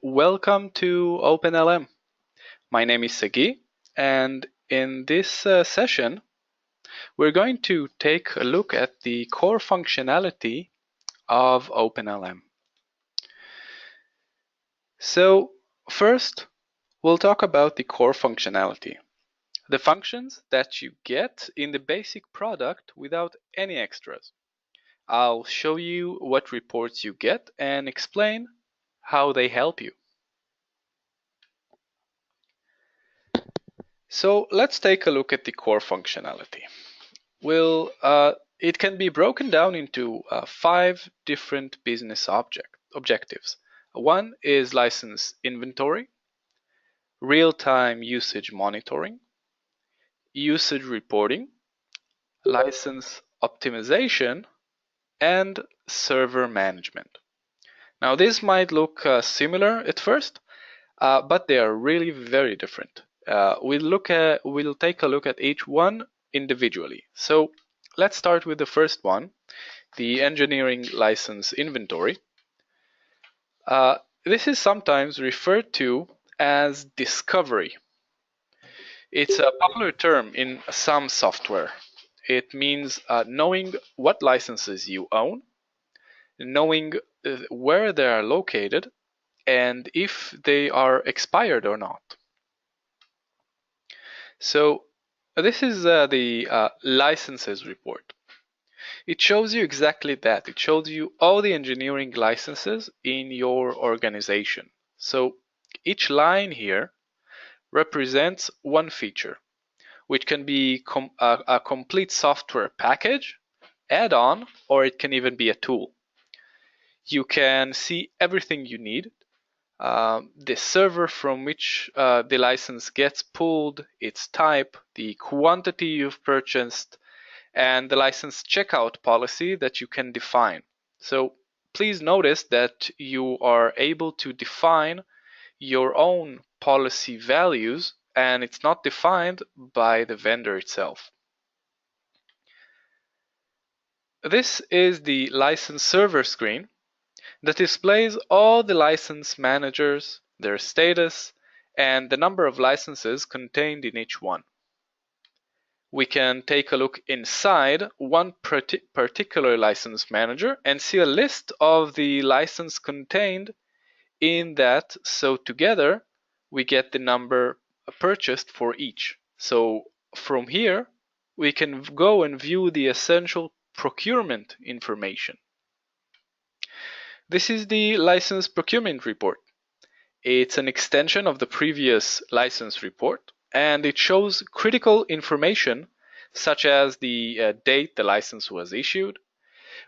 Welcome to OpenLM. My name is Sagi, and in this session, we're going to take a look at the core functionality of OpenLM. So, first, we'll talk about the core functionality, the functions that you get in the basic product without any extras. I'll show you what reports you get and explain how they help you. So let's take a look at the core functionality. It can be broken down into 5 different business objectives. One is license inventory, real-time usage monitoring, usage reporting, license optimization, and server management. Now this might look similar at first, but they are really very different. We'll take a look at each one individually. So let's start with the first one, the engineering license inventory. This is sometimes referred to as discovery. It's a popular term in some software. It means knowing what licenses you own, knowing where they are located, and if they are expired or not. So this is the licenses report. It shows you exactly that. It shows you all the engineering licenses in your organization. So each line here represents one feature, which can be a complete software package, add-on, or it can even be a tool. You can see everything you need. The server from which the license gets pulled, its type, the quantity you've purchased, and the license checkout policy that you can define. So please notice that you are able to define your own policy values, and it's not defined by the vendor itself. This is the license server screen that displays all the license managers, their status, and the number of licenses contained in each one. We can take a look inside one particular license manager and see a list of the license contained in that. So together we get the number purchased for each. So from here we can go and view the essential procurement information. This is the license procurement report. It's an extension of the previous license report, and it shows critical information such as the date the license was issued,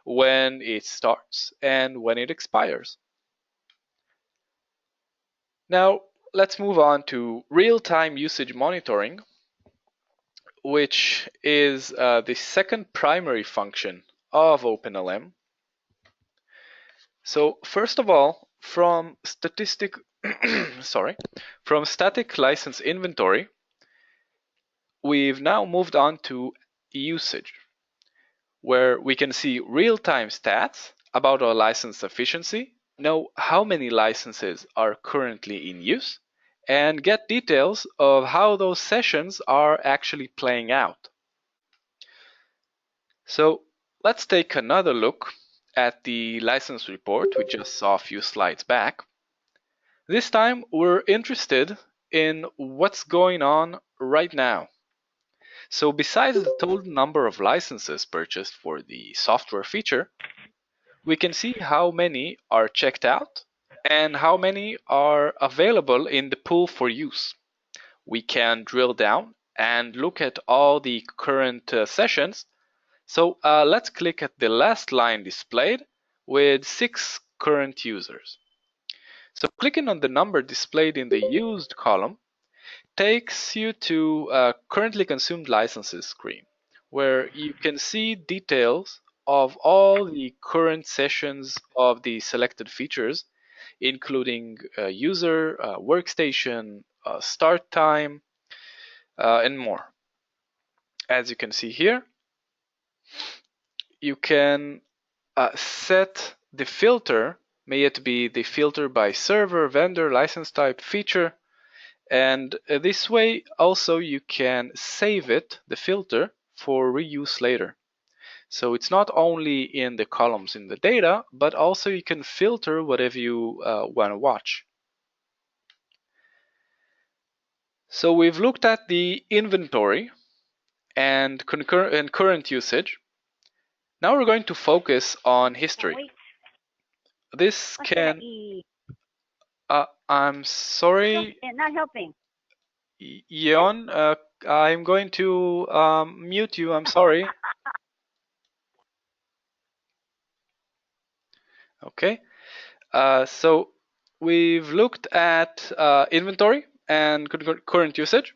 when it starts, and when it expires. Now, let's move on to real-time usage monitoring, which is the second primary function of OpenLM. So first of all, from static license inventory, we've now moved on to usage, where we can see real-time stats about our license efficiency, know how many licenses are currently in use, and get details of how those sessions are actually playing out. So let's take another look at the license report we just saw a few slides back. This time we're interested in what's going on right now. So besides the total number of licenses purchased for the software feature, we can see how many are checked out and how many are available in the pool for use. We can drill down and look at all the current sessions. So let's click at the last line displayed with 6 current users. So clicking on the number displayed in the used column takes you to currently consumed licenses screen, where you can see details of all the current sessions of the selected features, including user, workstation, start time, and more. As you can see here, you can set the filter may it be the filter by server, vendor, license type, feature. And this way also you can save it, the filter, for reuse later. So it's not only in the columns in the data, but also you can filter whatever you want to watch. So we've looked at the inventory and current usage. Now we're going to focus on history. This can... I'm sorry. Not helping. Yeon, I'm going to mute you. I'm sorry. Okay. So we've looked at inventory and current usage.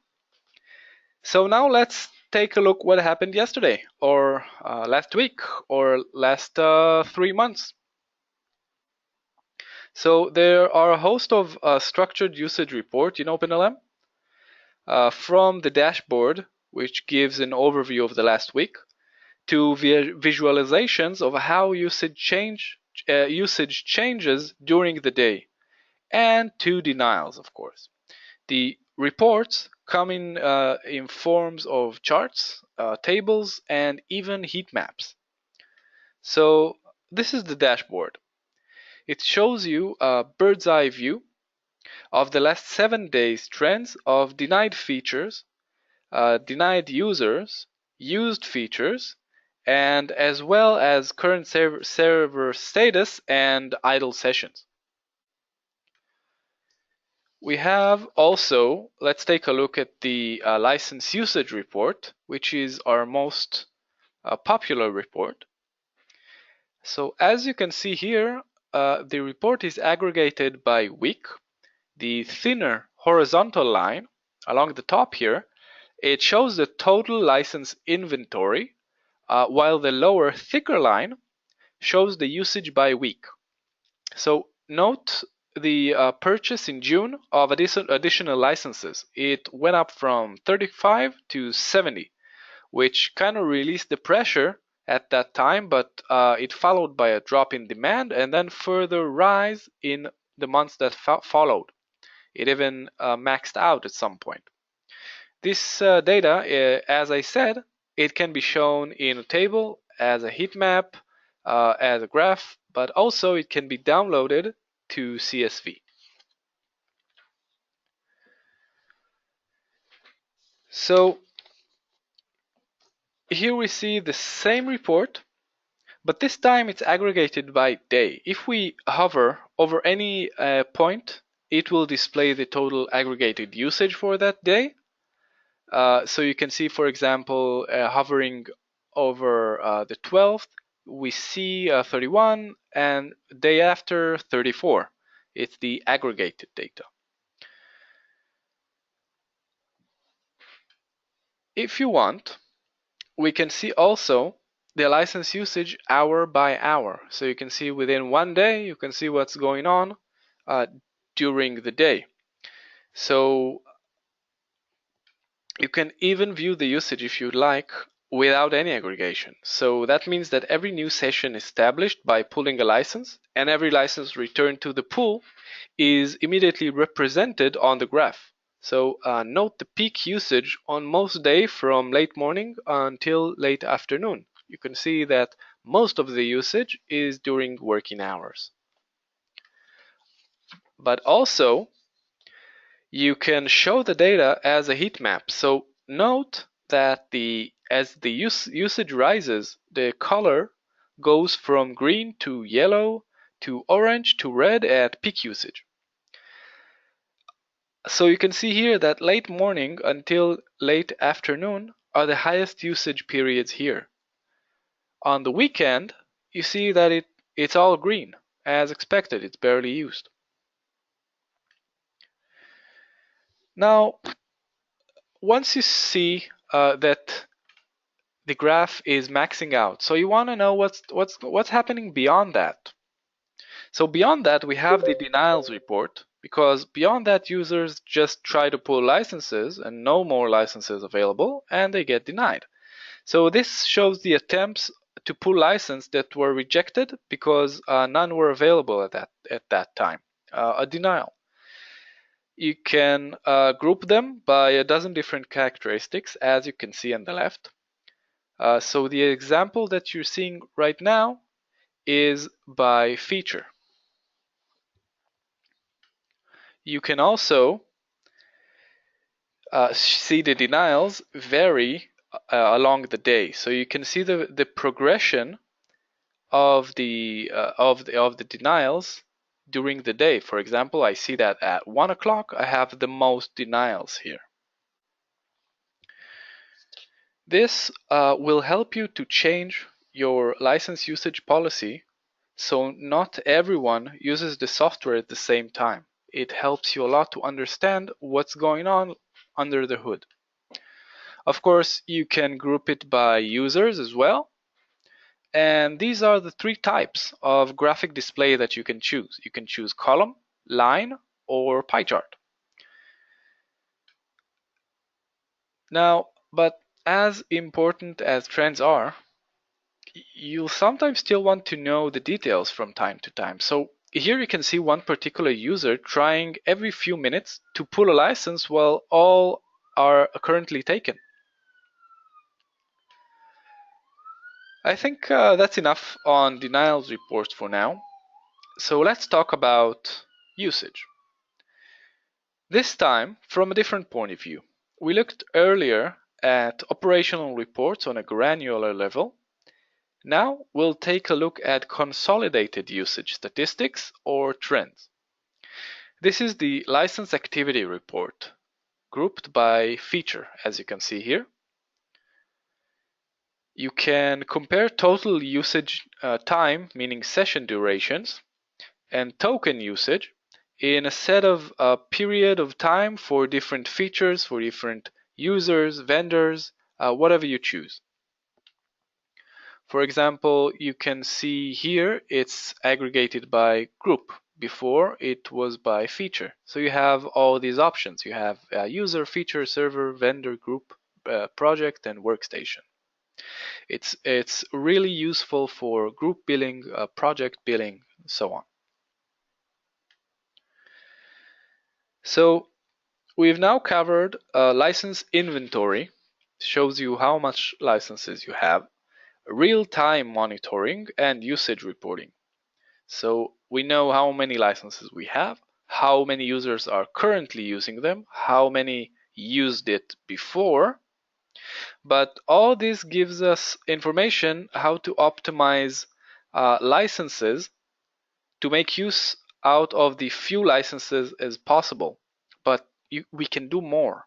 So now let's take a look what happened yesterday, or last week, or last 3 months. So there are a host of structured usage reports in OpenLM from the dashboard, which gives an overview of the last week, to visualizations of how usage changes during the day, and to denials, of course. The reports come in forms of charts, tables, and even heat maps. So this is the dashboard. It shows you a bird's eye view of the last 7 days trends of denied features, denied users, used features, and as well as current server status and idle sessions. We have also, let's take a look at the license usage report, which is our most popular report. So as you can see here, the report is aggregated by week. The thinner horizontal line along the top here, it shows the total license inventory, while the lower thicker line shows the usage by week. So note the purchase in June of additional licenses. It went up from 35 to 70, which kind of released the pressure at that time, but it followed by a drop in demand and then further rise in the months that followed. It even maxed out at some point. This data, as I said, it can be shown in a table, as a heat map, as a graph, but also it can be downloaded to CSV. So here we see the same report, but this time it's aggregated by day. If we hover over any point, it will display the total aggregated usage for that day. So you can see, for example, hovering over the 12th, we see 31, and day after 34. It's the aggregated data. If you want, we can see also the license usage hour by hour. So you can see within one day, you can see what's going on during the day. So you can even view the usage if you'd like without any aggregation. So that means that every new session established by pulling a license and every license returned to the pool is immediately represented on the graph. So note the peak usage on most days from late morning until late afternoon. You can see that most of the usage is during working hours. But also, you can show the data as a heat map. So note that as the usage rises, the color goes from green to yellow to orange to red at peak usage. So you can see here that late morning until late afternoon are the highest usage periods here. On the weekend, you see that it's all green. As expected, it's barely used. Now, once you see that the graph is maxing out, so you want to know what's happening beyond that. So beyond that, we have the denials report, because beyond that, users just try to pull licenses and no more licenses available, and they get denied. So this shows the attempts to pull license that were rejected because none were available at that time, a denial. You can group them by a dozen different characteristics, as you can see on the left. So the example that you're seeing right now is by feature. You can also see the denials vary along the day. So you can see the progression of the denials during the day. For example, I see that at 1 o'clock I have the most denials here. This will help you to change your license usage policy so not everyone uses the software at the same time. It helps you a lot to understand what's going on under the hood. Of course, you can group it by users as well. And these are the three types of graphic display that you can choose. You can choose column, line, or pie chart. Now, but as important as trends are, you'll sometimes still want to know the details from time to time. So here you can see one particular user trying every few minutes to pull a license while all are currently taken. I think that's enough on denials reports for now. So let's talk about usage. This time from a different point of view. We looked earlier at operational reports on a granular level. Now we'll take a look at consolidated usage statistics or trends. This is the license activity report, grouped by feature, as you can see here. You can compare total usage time, meaning session durations, and token usage in a set of a period of time for different features, for different users, vendors, whatever you choose. For example, you can see here it's aggregated by group. Before it was by feature. So you have all these options. You have user, feature, server, vendor, group, project, and workstation. It's really useful for group billing, project billing, so on. So we've now covered license inventory, shows you how much licenses you have, real-time monitoring, and usage reporting. So we know how many licenses we have, how many users are currently using them, how many used it before, but all this gives us information how to optimize licenses to make use out of the few licenses as possible, but we can do more.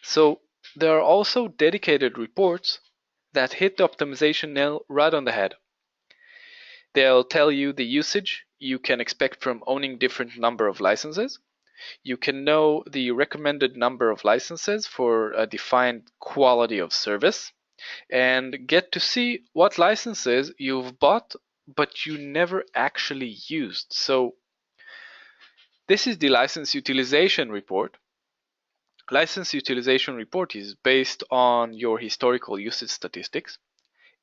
So there are also dedicated reports that hit the optimization nail right on the head. They'll tell you the usage you can expect from owning different number of licenses. You can know the recommended number of licenses for a defined quality of service and get to see what licenses you've bought but you never actually used. So this is the license utilization report. License utilization report is based on your historical usage statistics.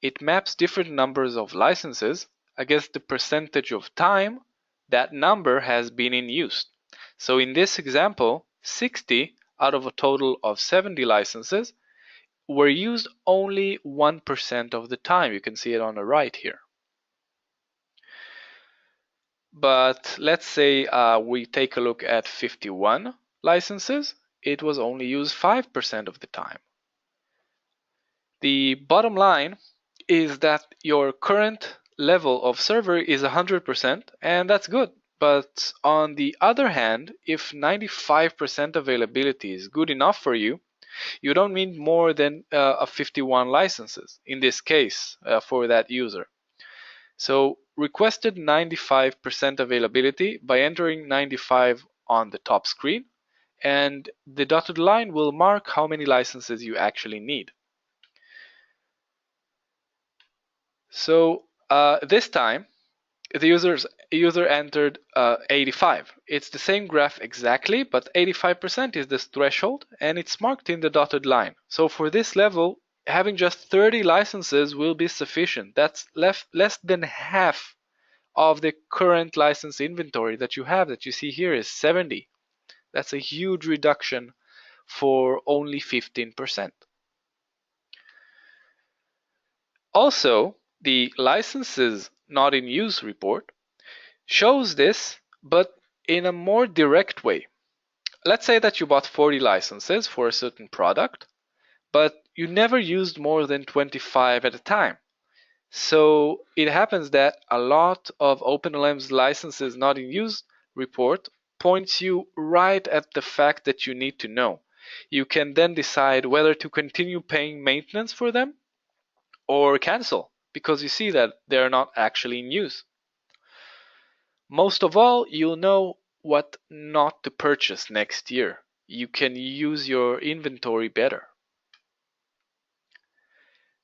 It maps different numbers of licenses against the percentage of time that number has been in use. So in this example, 60 out of a total of 70 licenses were used only 1% of the time. You can see it on the right here. But let's say we take a look at 51 licenses. It was only used 5% of the time. The bottom line is that your current level of server is 100%, and that's good. But on the other hand, if 95% availability is good enough for you, you don't need more than 51 licenses, in this case, for that user. So requested 95% availability by entering 95 on the top screen, and the dotted line will mark how many licenses you actually need. So this time, the user entered 85. It's the same graph exactly, but 85% is this threshold, and it's marked in the dotted line. So for this level, having just 30 licenses will be sufficient. That's less than half of the current license inventory that you have, that you see here is 70. That's a huge reduction for only 15%. Also, the licenses not in use report shows this, but in a more direct way. Let's say that you bought 40 licenses for a certain product, but you never used more than 25 at a time. So it happens that a lot of OpenLM's licenses not in use report points you right at the fact that you need to know. You can then decide whether to continue paying maintenance for them or cancel, because you see that they're not actually in use. Most of all, you'll know what not to purchase next year. You can use your inventory better.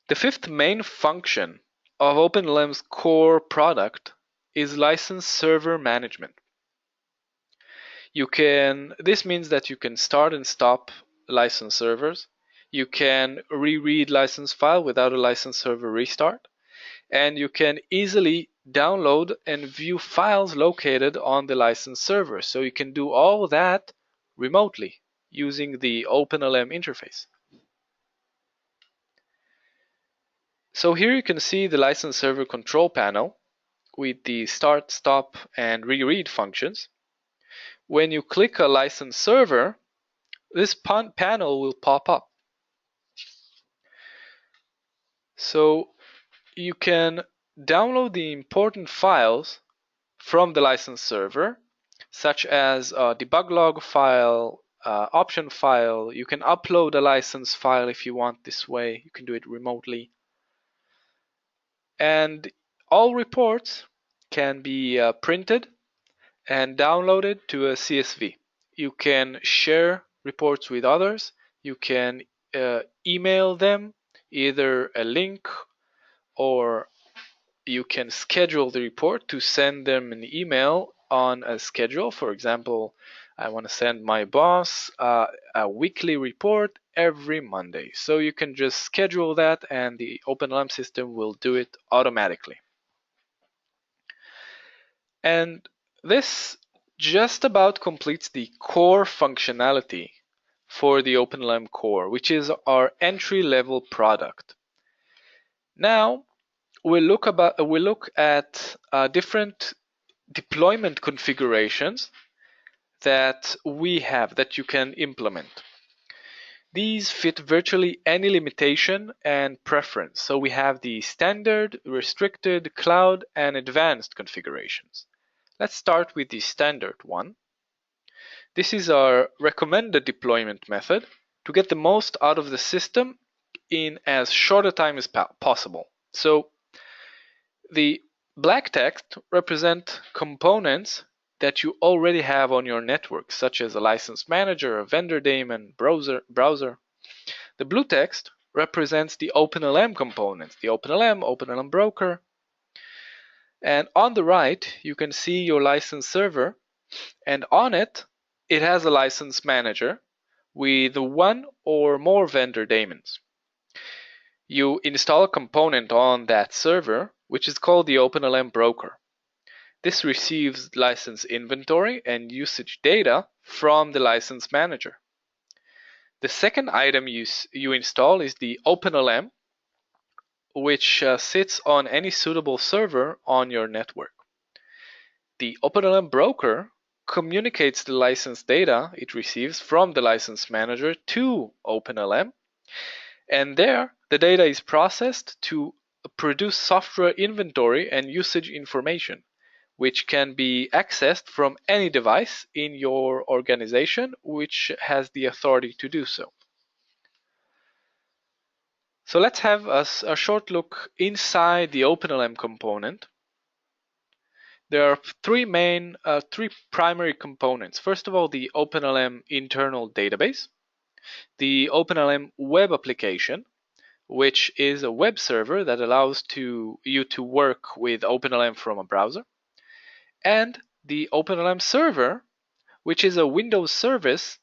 The fifth main function of OpenLM's core product is license server management. This means that you can start and stop license servers. You can reread license file without a license server restart. And you can easily download and view files located on the license server. So you can do all that remotely using the OpenLM interface. So here you can see the license server control panel with the start, stop, and reread functions. When you click a license server, this panel will pop up. So you can download the important files from the license server, such as a debug log file, option file. You can upload a license file if you want this way. You can do it remotely. And all reports can be printed and downloaded to a CSV. You can share reports with others. You can email them, either a link, or you can schedule the report to send them an email on a schedule. For example, I want to send my boss a weekly report every Monday. So you can just schedule that and the OpenLM system will do it automatically. And this just about completes the core functionality for the OpenLM Core, which is our entry-level product. Now we'll look at different deployment configurations that we have that you can implement. These fit virtually any limitation and preference. So we have the standard, restricted, cloud, and advanced configurations. Let's start with the standard one. This is our recommended deployment method to get the most out of the system in as short a time as possible. So the black text represent components that you already have on your network, such as a license manager, a vendor daemon, browser. The blue text represents the OpenLM components, the OpenLM broker. And on the right, you can see your license server, and on it, it has a license manager with one or more vendor daemons. You install a component on that server, which is called the OpenLM broker. This receives license inventory and usage data from the license manager. The second item you install is the OpenLM, which sits on any suitable server on your network. The OpenLM broker communicates the license data it receives from the license manager to OpenLM, and there the data is processed to produce software inventory and usage information, which can be accessed from any device in your organization which has the authority to do so. So let's have a short look inside the OpenLM component. There are three primary components. First of all, the OpenLM internal database, the OpenLM web application, which is a web server that allows you to work with OpenLM from a browser, and the OpenLM server, which is a Windows service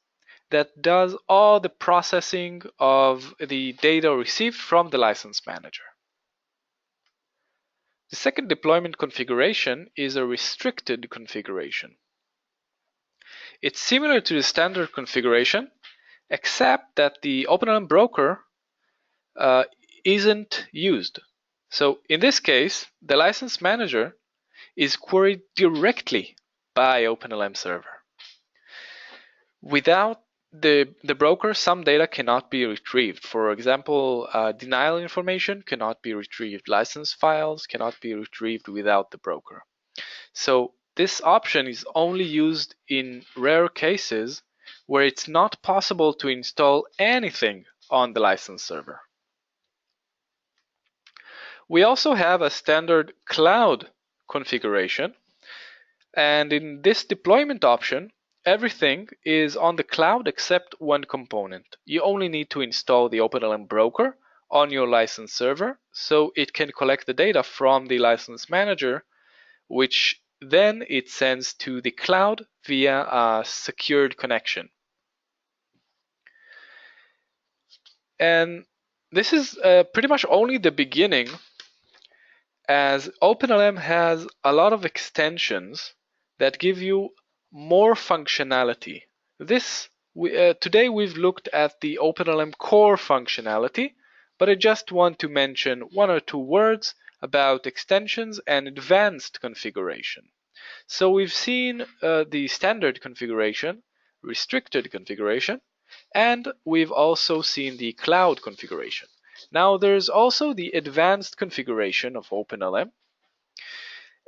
that does all the processing of the data received from the license manager. The second deployment configuration is a restricted configuration. It's similar to the standard configuration, except that the OpenLM broker isn't used. So in this case, the license manager is queried directly by OpenLM server. Without the broker, some data cannot be retrieved. For example, denial information cannot be retrieved. License files cannot be retrieved without the broker. So this option is only used in rare cases where it's not possible to install anything on the license server. We also have a standard cloud configuration, and in this deployment option, everything is on the cloud except one component. You only need to install the OpenLM broker on your license server so it can collect the data from the license manager, which then it sends to the cloud via a secured connection. And this is pretty much only the beginning, as OpenLM has a lot of extensions that give you more functionality. Today we've looked at the OpenLM Core Functionality, but I just want to mention one or two words about extensions and advanced configuration. So we've seen the standard configuration, restricted configuration, and we've also seen the cloud configuration. Now there's also the advanced configuration of OpenLM.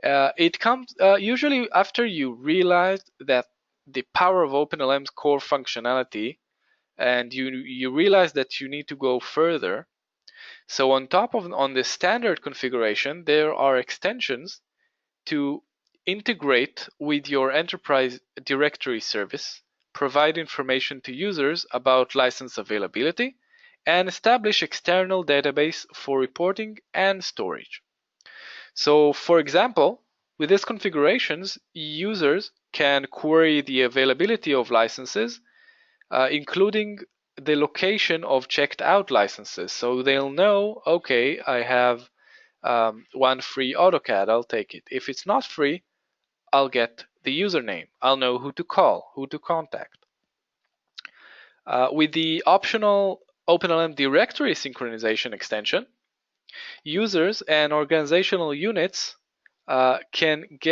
It comes usually after you realize that the power of OpenLM's core functionality, and you realize that you need to go further. So on the standard configuration, there are extensions to integrate with your enterprise directory service, provide information to users about license availability, and establish external database for reporting and storage. So for example, with these configurations, users can query the availability of licenses, including the location of checked out licenses. So they'll know, okay, I have one free AutoCAD, I'll take it. If it's not free, I'll get the username. I'll know who to call, who to contact. With the optional OpenLM directory synchronization extension, users and organizational units can be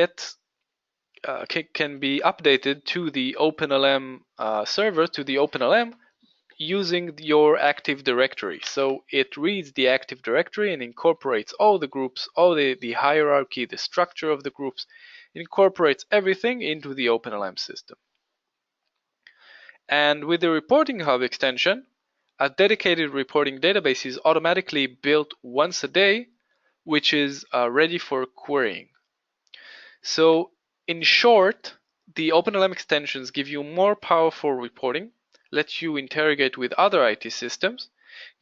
updated to the OpenLM server, to the OpenLM, using your Active Directory. So it reads the Active Directory and incorporates all the groups, all the hierarchy, the structure of the groups, incorporates everything into the OpenLM system. And with the Reporting Hub extension, a dedicated reporting database is automatically built once a day, which is ready for querying. So in short, the OpenLM extensions give you more powerful reporting, let you interrogate with other IT systems,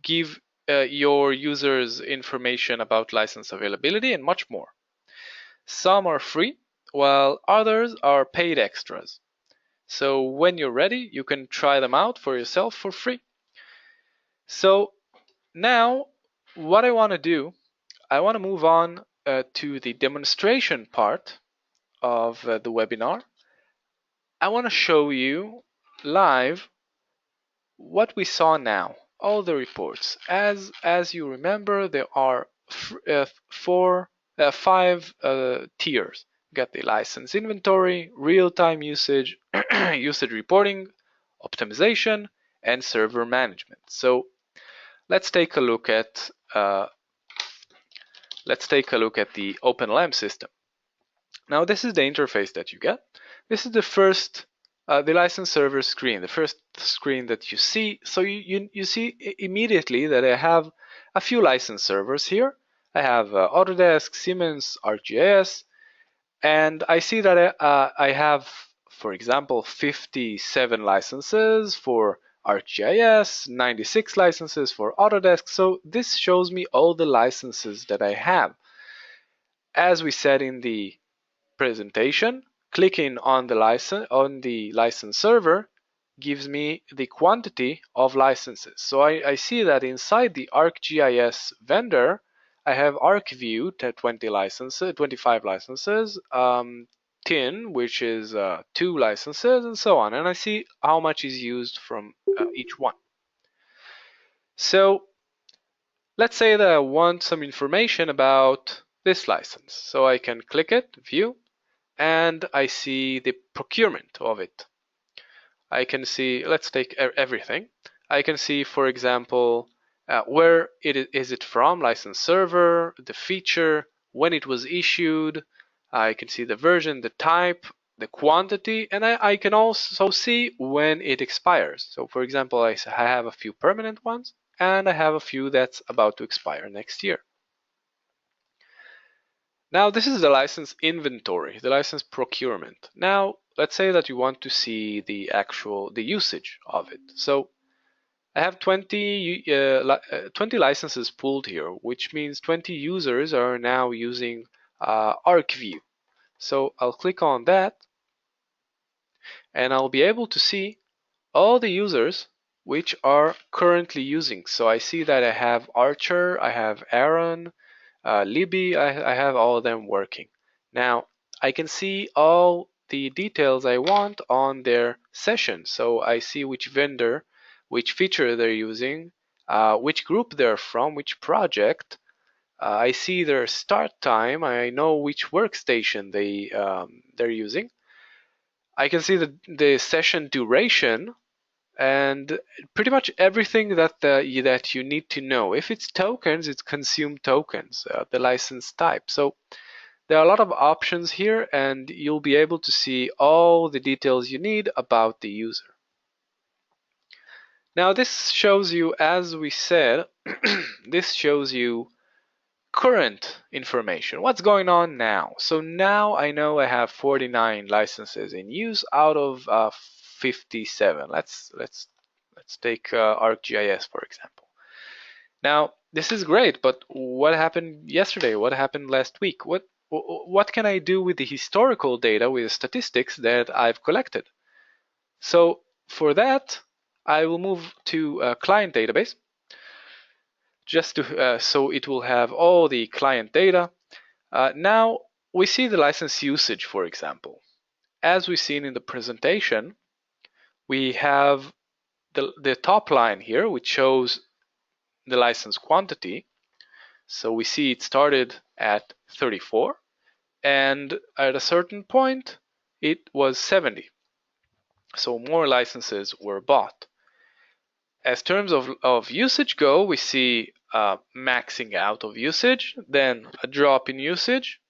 give your users information about license availability, and much more. Some are free, while others are paid extras. So when you're ready, you can try them out for yourself for free. So now what I want to do, I want to move on to the demonstration part of the webinar. I want to show you live what we saw now, all the reports. As you remember, there are five tiers. You got the license inventory, real-time usage, usage reporting, optimization, and server management. So let's take a look at the OpenLM system. Now this is the interface that you get. This is the first, the license server screen, the first screen that you see. So you see immediately that I have a few license servers here. I have Autodesk, Siemens, ArcGIS, and I see that I have, for example, 57 licenses for ArcGIS, 96 licenses for Autodesk. So this shows me all the licenses that I have. As we said in the presentation, clicking on the license server gives me the quantity of licenses. So I see that inside the ArcGIS vendor, I have ArcView 20 licenses, 25 licenses, TIN, which is 2 licenses, and so on. And I see how much is used from each one. So let's say that I want some information about this license. So I can click it, view, and I see the procurement of it. I can see, let's take everything. I can see, for example, where is it from, license server, the feature, when it was issued. I can see the version, the type, the quantity, and I can also see when it expires. So for example, I have a few permanent ones, and I have a few that's about to expire next year. Now this is the license inventory, the license procurement. Now let's say that you want to see the usage of it. So I have 20 licenses pooled here, which means 20 users are now using ArcView. So I'll click on that, and I'll be able to see all the users which are currently using. So I see that I have Archer, I have Aaron, Libby, I have all of them working. Now I can see all the details I want on their session. So I see which vendor, which feature they're using, which group they're from, which project. I see their start time. I know which workstation they're using. I can see the session duration and pretty much everything that you need to know. If it's tokens, it's consume tokens, the license type. So there are a lot of options here, and you'll be able to see all the details you need about the user. Now this shows you, as we said, this shows you current information. What's going on now? So now I know I have 49 licenses in use out of 57. Let's take ArcGIS for example. Now this is great, but what happened yesterday? What happened last week? What can I do with the historical data, with the statistics that I've collected? So for that, I will move to a client database, just to so it will have all the client data. Now we see the license usage, for example. As we've seen in the presentation, we have the top line here, which shows the license quantity. So we see it started at 34, and at a certain point, it was 70. So more licenses were bought. As terms of usage go, we see maxing out of usage, then a drop in usage,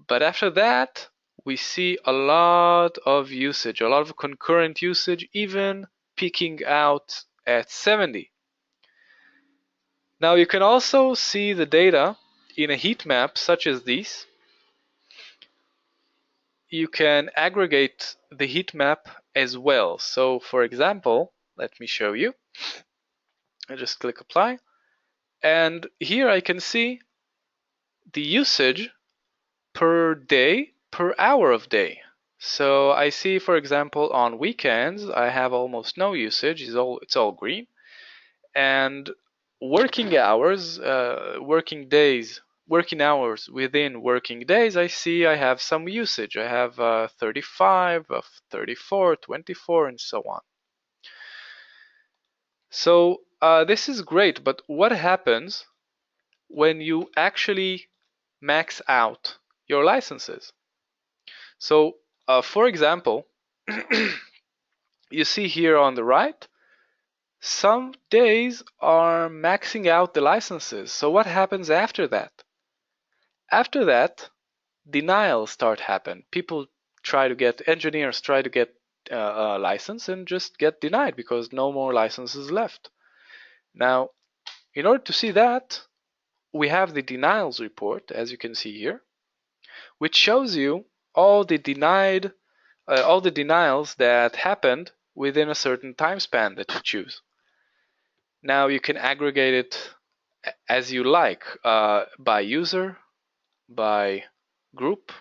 but after that, we see a lot of usage, a lot of concurrent usage, even peaking out at 70. Now you can also see the data in a heat map such as this. You can aggregate the heat map as well. So for example, let me show you. I just click apply, and here I can see the usage per day, per hour of day. So I see, for example, on weekends I have almost no usage. It's all green, and working hours, working hours within working days, I see I have some usage. I have 35, 34, 24, and so on. So this is great, but what happens when you actually max out your licenses? So for example, you see here on the right, some days are maxing out the licenses. So what happens after that? After that, denials start happen. Engineers try to get a license and just get denied because no more licenses left. Now, in order to see that, we have the denials report, as you can see here, which shows you all the denials that happened within a certain time span that you choose. Now you can aggregate it as you like, by user, by group,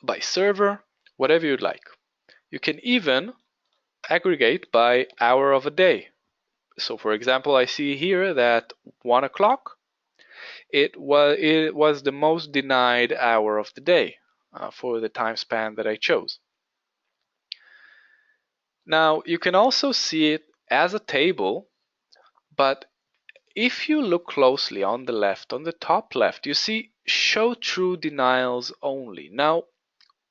by server, whatever you'd like. You can even aggregate by hour of a day. So for example, I see here that 1 o'clock, it was the most denied hour of the day for the time span that I chose. Now you can also see it as a table, but if you look closely on the left, on the top left, you see show true denials only. Now,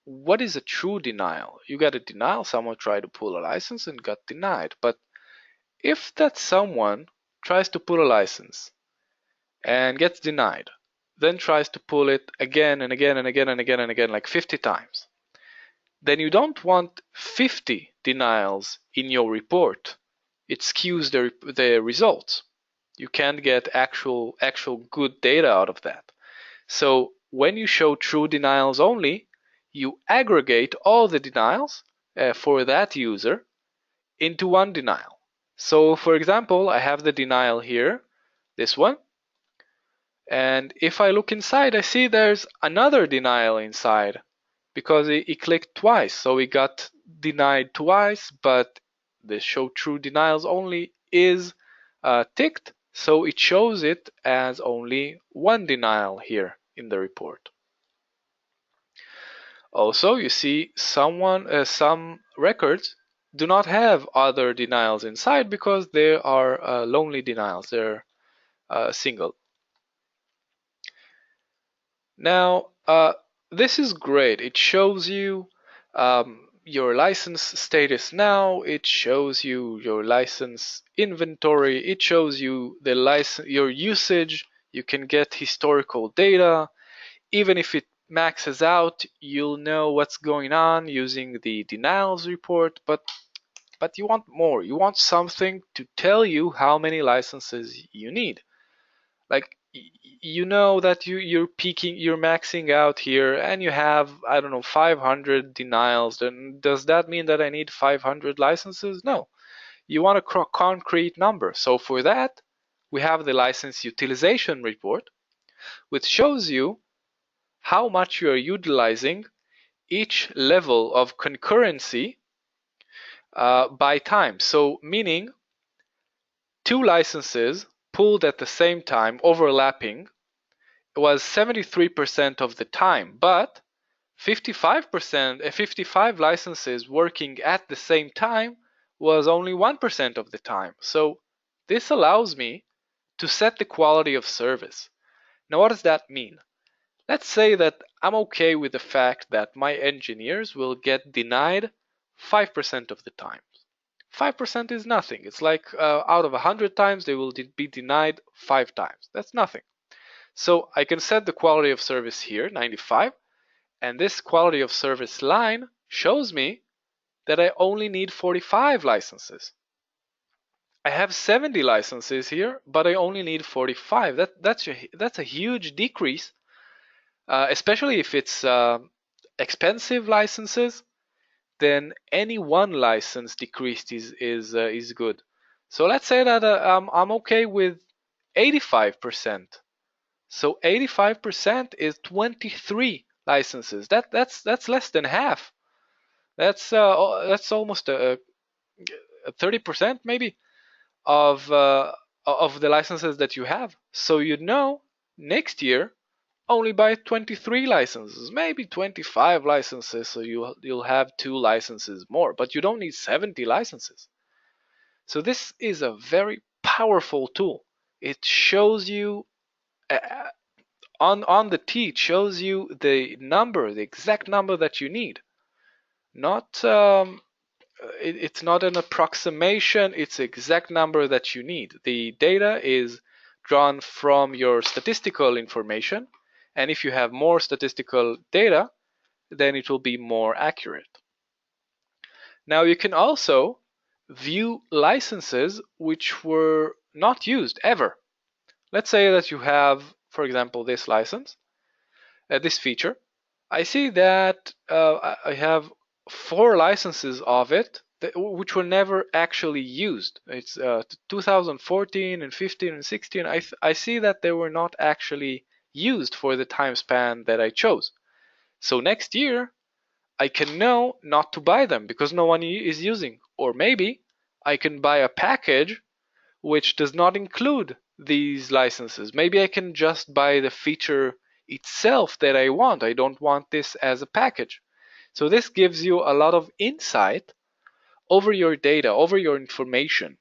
what is a true denial? You got a denial, someone tried to pull a license and got denied. But if that someone tries to pull a license and gets denied, then tries to pull it again and again and again and again and again, like 50 times, then you don't want 50 denials in your report. It skews the results. You can't get actual good data out of that. So when you show true denials only, you aggregate all the denials for that user into one denial. So for example, I have the denial here, this one, and if I look inside, I see there's another denial inside because he clicked twice. So he got denied twice, but the show true denials only is ticked, so it shows it as only one denial here in the report. Also, you see some records do not have other denials inside because they are lonely denials. They're single. Now, this is great. It shows you your license status now. It shows you your license inventory. It shows you the license, your usage. You can get historical data. Even if it maxes out, you'll know what's going on using the denials report. But you want more. You want something to tell you how many licenses you need. Like you know that you're peaking, you're maxing out here, and you have, I don't know, 500 denials. Then does that mean that I need 500 licenses? No. You want a concrete number. So for that, we have the license utilization report, which shows you how much you are utilizing each level of concurrency by time. So meaning 2 licenses pulled at the same time, overlapping, was 73% of the time, but 55 licenses working at the same time was only 1% of the time. So this allows me to set the quality of service. Now, what does that mean? Let's say that I'm okay with the fact that my engineers will get denied 5% of the time. 5% is nothing. It's like out of 100 times, they will be denied 5 times. That's nothing. So I can set the quality of service here, 95, and this quality of service line shows me that I only need 45 licenses. I have 70 licenses here, but I only need 45. That's a huge decrease, especially if it's expensive licenses. Then any one license decreased is good. So let's say that I'm okay with 85%. So 85% is 23 licenses. That's less than half. That's almost a 30% maybe of the licenses that you have. So you know next year only buy 23 licenses, maybe 25 licenses, so you'll have 2 licenses more, but you don't need 70 licenses. So this is a very powerful tool. It shows you on the T, it shows you the number, the exact number that you need. Not it's not an approximation, it's the exact number that you need. The data is drawn from your statistical information, and if you have more statistical data, then it will be more accurate. Now you can also view licenses which were not used ever. Let's say that you have, for example, this license, this feature. I see that I have 4 licenses of it which were never actually used. It's 2014 and 15 and 16. I see that they were not actually used for the time span that I chose. So next year, I can know not to buy them because no one is using. Or maybe I can buy a package which does not include these licenses. Maybe I can just buy the feature itself that I want. I don't want this as a package. So this gives you a lot of insight over your data, over your information.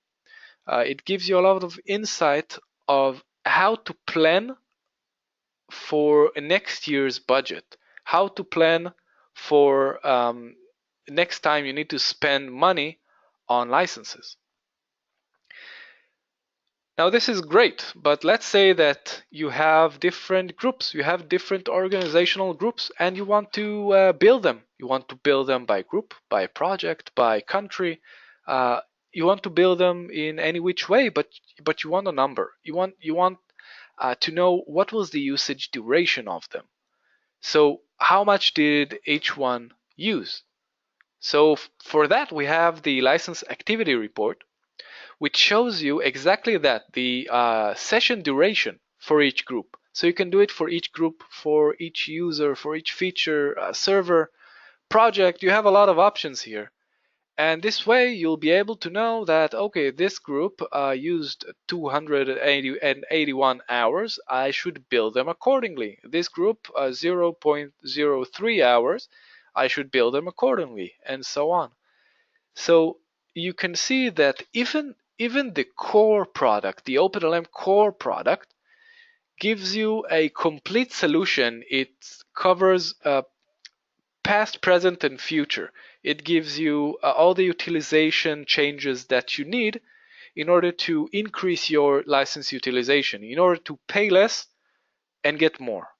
It gives you a lot of insight of how to plan for next year's budget, how to plan for next time you need to spend money on licenses. Now this is great, but let's say that you have different groups, you have different organizational groups, and you want to build them. You want to build them by group, by project, by country. You want to build them in any which way, but you want a number. You want to know what was the usage duration of them. So how much did each one use? So for that we have the license activity report, which shows you exactly that, the session duration for each group. So you can do it for each group, for each user, for each feature, server, project. You have a lot of options here. And this way you'll be able to know that, okay, this group used 281 hours. I should build them accordingly. This group 0.03 hours. I should build them accordingly, and so on. So you can see that even the core product, the OpenLM core product, gives you a complete solution. It covers past, present, and future. It gives you all the utilization changes that you need in order to increase your license utilization, in order to pay less and get more.